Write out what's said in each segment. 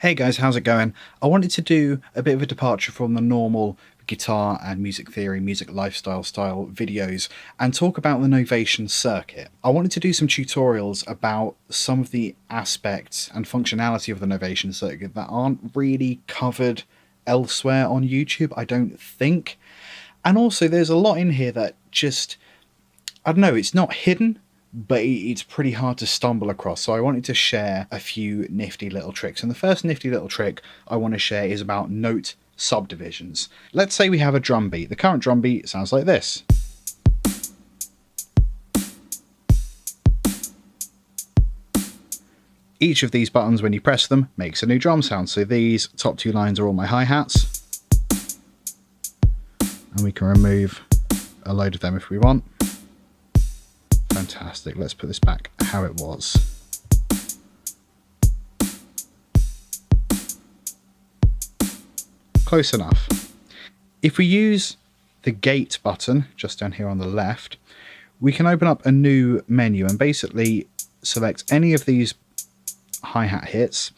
Hey guys, how's it going? I wanted to do a bit of a departure from the normal guitar and music theory, music lifestyle style videos and talk about the Novation Circuit. I wanted to do some tutorials about some of the aspects and functionality of the Novation Circuit that aren't really covered elsewhere on YouTube, I don't think. And also there's a lot in here that just, I don't know, it's not hidden, but it's pretty hard to stumble across. So I wanted to share a few nifty little tricks. And the first nifty little trick I want to share is about note subdivisions. Let's say we have a drum beat. The current drum beat sounds like this. Each of these buttons, when you press them, makes a new drum sound. So these top two lines are all my hi-hats. And we can remove a load of them if we want. Fantastic. Let's put this back how it was. Close enough. If we use the gate button just down here on the left, we can open up a new menu and basically select any of these hi-hat hits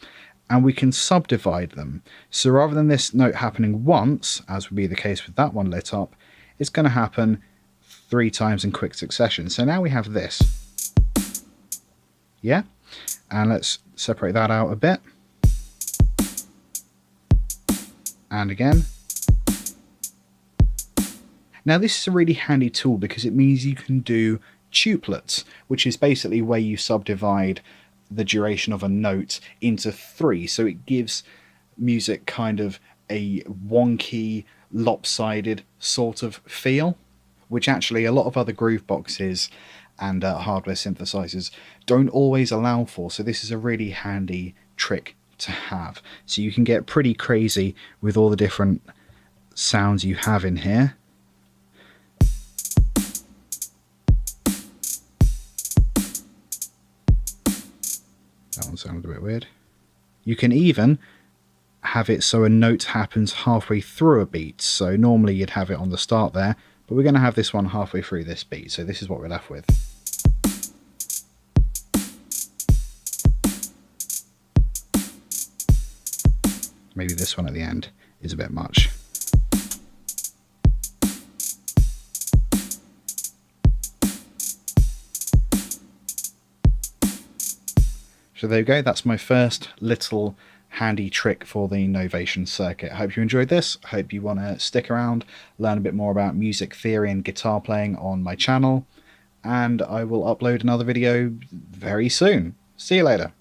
and we can subdivide them. So rather than this note happening once, as would be the case with that one lit up, it's going to happen 3 times in quick succession. So now we have this. Yeah? And let's separate that out a bit. And again. Now this is a really handy tool because it means you can do tuplets, which is basically where you subdivide the duration of a note into 3. So it gives music kind of a wonky, lopsided sort of feel, which actually a lot of other groove boxes and hardware synthesizers don't always allow for. So this is a really handy trick to have. So you can get pretty crazy with all the different sounds you have in here. That one sounded a bit weird. You can even have it so a note happens halfway through a beat. So normally you'd have it on the start there, but we're going to have this one halfway through this beat, so this is what we're left with. Maybe this one at the end is a bit much. So there you go, that's my first little handy trick for the Novation Circuit. I hope you enjoyed this. I hope you want to stick around, learn a bit more about music theory and guitar playing on my channel, and I will upload another video very soon. See you later.